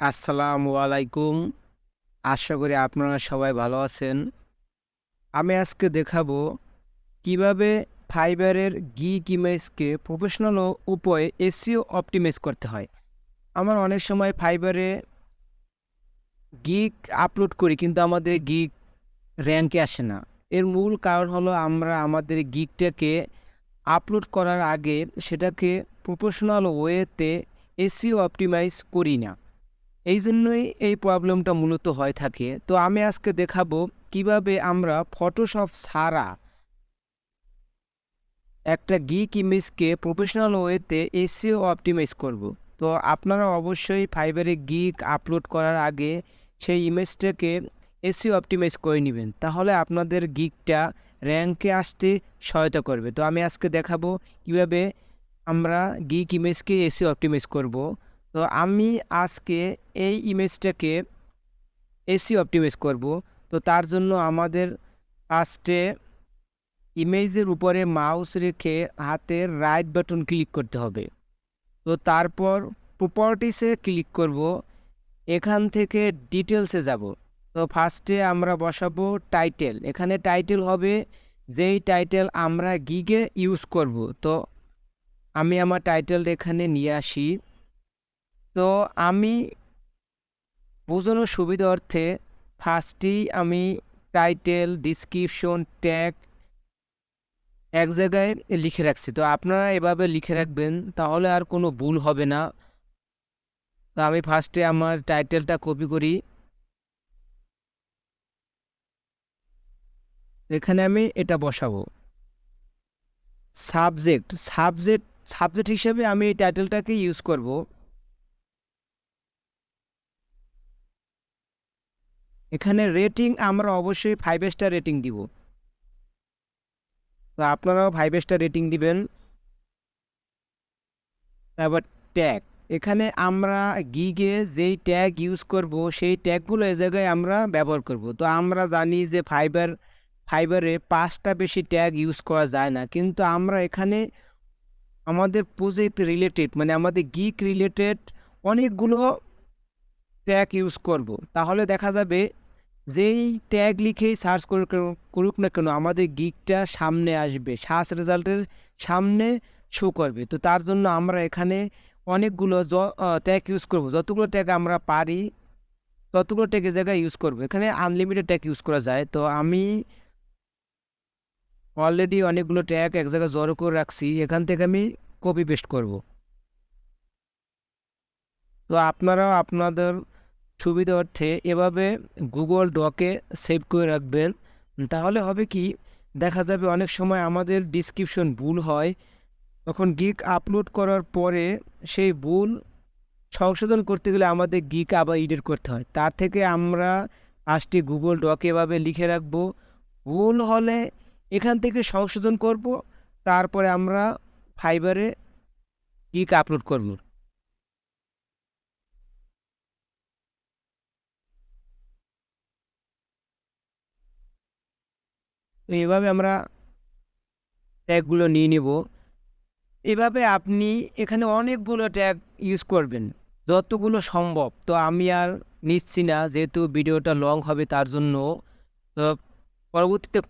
আসসালামু আলাইকুম। আশা করি আপনারা সবাই ভালো আছেন। আমি আজকে দেখাবো কিভাবে ফাইবারের গিগ ইমেজকে প্রফেশনাল উপায়ে এসইও অপটিমাইজ করতে হয়। আমার অনেক সময় ফাইবারে গিগ আপলোড করি কিন্তু আমাদের গিগ র্যাঙ্কে আসে না। এর মূল কারণ হলো আমরা আমাদের গিগটাকে আপলোড করার আগে সেটাকে প্রফেশনাল ওয়েতে এসইও অপটিমাইজ করি না। এই জন্যই এই প্রবলেমটা মূলত হয়ে থাকে। তো আমি আজকে দেখাবো কিভাবে আমরা ফটোশপ ছাড়া একটা গিগ ইমেজকে প্রফেশনাল ওয়েতে এসইও অপটিমাইজ করব। তো আপনারা অবশ্যই ফাইবারে গিগ আপলোড করার আগে সেই ইমেজটাকে এসইও অপটিমাইজ করে নেবেন, তাহলে আপনাদের গিগটা র্যাঙ্কে আসতে সহায়তা করবে। তো আমি আজকে দেখাবো কিভাবে আমরা গিগ ইমেজকে এসইও অপটিমাইজ করব। তো আমি আজকে এই ইমেজটাকে এসইও অপটিমাইজ করব। তো তার জন্য আমাদের ফার্স্টে ইমেজের উপরে মাউস রেখে হাতের রাইট বাটন ক্লিক করতে হবে। তো তারপর প্রপার্টিসে ক্লিক করব। এখান থেকে ডিটেলসে যাব। তো ফার্স্টে আমরা বসাবো টাইটেল। এখানে টাইটেল হবে যেই টাইটেল আমরা গিগে ইউজ করব। তো আমি আমার টাইটেলটা এখানে নিয়ে আসি। তো আমি বোঝানোর সুবিধার্থে ফার্স্টেই আমি টাইটেল, ডিসক্রিপশন, ট্যাগ এক জায়গায় লিখে রাখছি। তো আপনারা এভাবে লিখে রাখবেন, তাহলে আর কোনো ভুল হবে না। তো আমি ফার্স্টে আমার টাইটেলটা কপি করি। এখানে আমি এটা বসাবো। সাবজেক্ট হিসেবে আমি এই টাইটেলটাকে ইউজ করব। এখানে রেটিং আমরা অবশ্যই 5 স্টার রেটিং দিব। তো আপনারাও 5 স্টার রেটিং দিবেন। তারপর ট্যাগ, এখানে আমরা গিগে যেই ট্যাগ ইউজ করব সেই ট্যাগগুলো এই জায়গায় আমরা ব্যবহার করব। তো আমরা জানি যে ফাইবারে 5টা বেশি ট্যাগ ইউজ করা যায় না, কিন্তু আমরা এখানে আমাদের প্রজেক্ট রিলেটেড মানে আমাদের গিগ রিলেটেড অনেকগুলো ট্যাগ ইউজ করব। তাহলে দেখা যাবে যেই ট্যাগ লিখেই সার্চ করুক না কেন আমাদের গিগটা সামনে আসবে, সার্চ রেজাল্টের সামনে শো করবে। তো তার জন্য আমরা এখানে অনেকগুলো ট্যাগ ইউজ করব। যতগুলো ট্যাগ আমরা পারি ততগুলো ট্যাগের জায়গায় ইউজ করব। এখানে আনলিমিটেড ট্যাগ ইউজ করা যায়। তো আমি অলরেডি অনেকগুলো ট্যাগ এক জায়গায় জড়ো করে রাখছি, এখান থেকে আমি কপি পেস্ট করব। তো আপনারাও আপনাদের সুবিধার্থে এভাবে গুগল ডকে সেভ করে রাখবেন। তাহলে হবে কি, দেখা যাবে অনেক সময় আমাদের ডিসক্রিপশন ভুল হয়, তখন গিগ আপলোড করার পরে সেই ভুল সংশোধন করতে গেলে আমাদের গিগ আবার এডিট করতে হয়। তার থেকে আমরা ফার্স্টে গুগল ডকে এভাবে লিখে রাখবো, ভুল হলে এখান থেকে সংশোধন করব, তারপরে আমরা ফাইবারে গিগ আপলোড করব। তো এভাবে আমরা ট্যাগগুলো নিয়ে নিব। এভাবে আপনি এখানে অনেকগুলো ট্যাগ ইউজ করবেন, যতগুলো সম্ভব। তো আমি আর নিচ্ছি না, যেহেতু ভিডিওটা লং হবে তার জন্য। তো পরবর্তীতে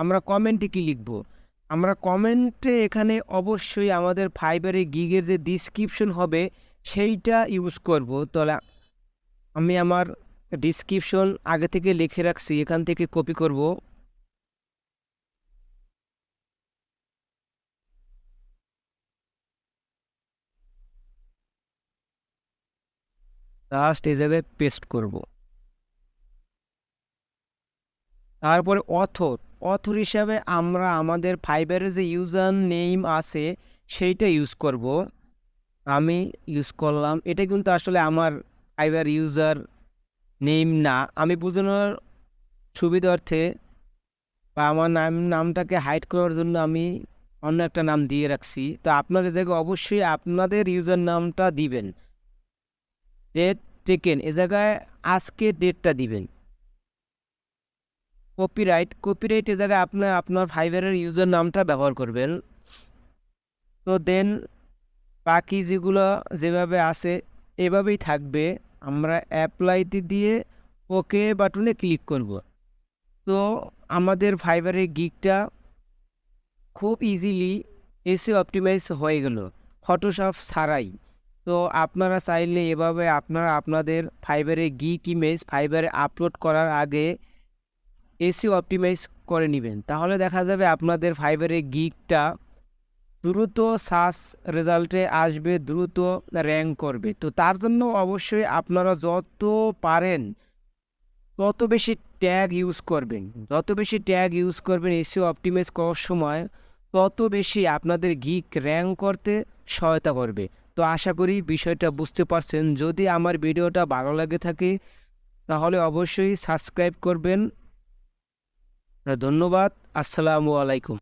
আমরা কমেন্টে কি লিখব? আমরা কমেন্টে এখানে অবশ্যই আমাদের ফাইবারে গিগের যে ডিসক্রিপশন হবে সেইটা ইউজ করব। তাহলে আমি আমার ডিসক্রিপশন আগে থেকে লিখে রাখছি, এখান থেকে কপি করব। জাস্ট এই জায়গায় পেস্ট করব। তারপরে অথর হিসাবে আমরা আমাদের ফাইবারের যে ইউজার নেম আছে সেইটা ইউজ করব। আমি ইউজ করলাম। এটা কিন্তু আসলে আমার ফাইবার ইউজার নেম না। আমি বোঝানোর সুবিধার্থে বা আমার নামটাকে হাইড করার জন্য আমি অন্য একটা নাম দিয়ে রাখছি। তো আপনার এই জায়গায় অবশ্যই আপনাদের ইউজার নামটা দিবেন। ডেট টেকেন এ জায়গায় আজকে ডেটটা দিবেন। কপিরাইট এ জায়গায় আপনার ফাইবারের ইউজার নামটা ব্যবহার করবেন। তো দেন বাকি যেগুলো যেভাবে আছে এভাবেই থাকবে। আমরা অ্যাপ্লাইতে দিয়ে ওকে বাটনে ক্লিক করব। তো আমাদের ফাইবারের গিগটা খুব ইজিলি এসইও অপটিমাইজ হয়ে গেল ফটোশপ ছাড়াই। তো আপনারা চাইলে এভাবে আপনারা আপনাদের ফাইবারের গিগ ইমেজ ফাইবারে আপলোড করার আগে এসইও অপটিমাইজ করে নেবেন, তাহলে দেখা যাবে আপনাদের ফাইবারের গিগটা দ্রুত সার্চ রেজাল্টে আসবে, দ্রুত র্যাঙ্ক করবে। তো তার জন্য অবশ্যই আপনারা যত পারেন তত বেশি ট্যাগ ইউজ করবেন। যত বেশি ট্যাগ ইউজ করবেন এসইও অপটিমাইজ করার সময়, তত বেশি আপনাদের গিগ র্যাঙ্ক করতে সহায়তা করবে। তো আশা করি বিষয়টা বুঝতে পারছেন। যদি আমার ভিডিওটা ভালো লাগে থাকে তাহলে অবশ্যই সাবস্ক্রাইব করবেন। ধন্যবাদ। আসসালামু আলাইকুম।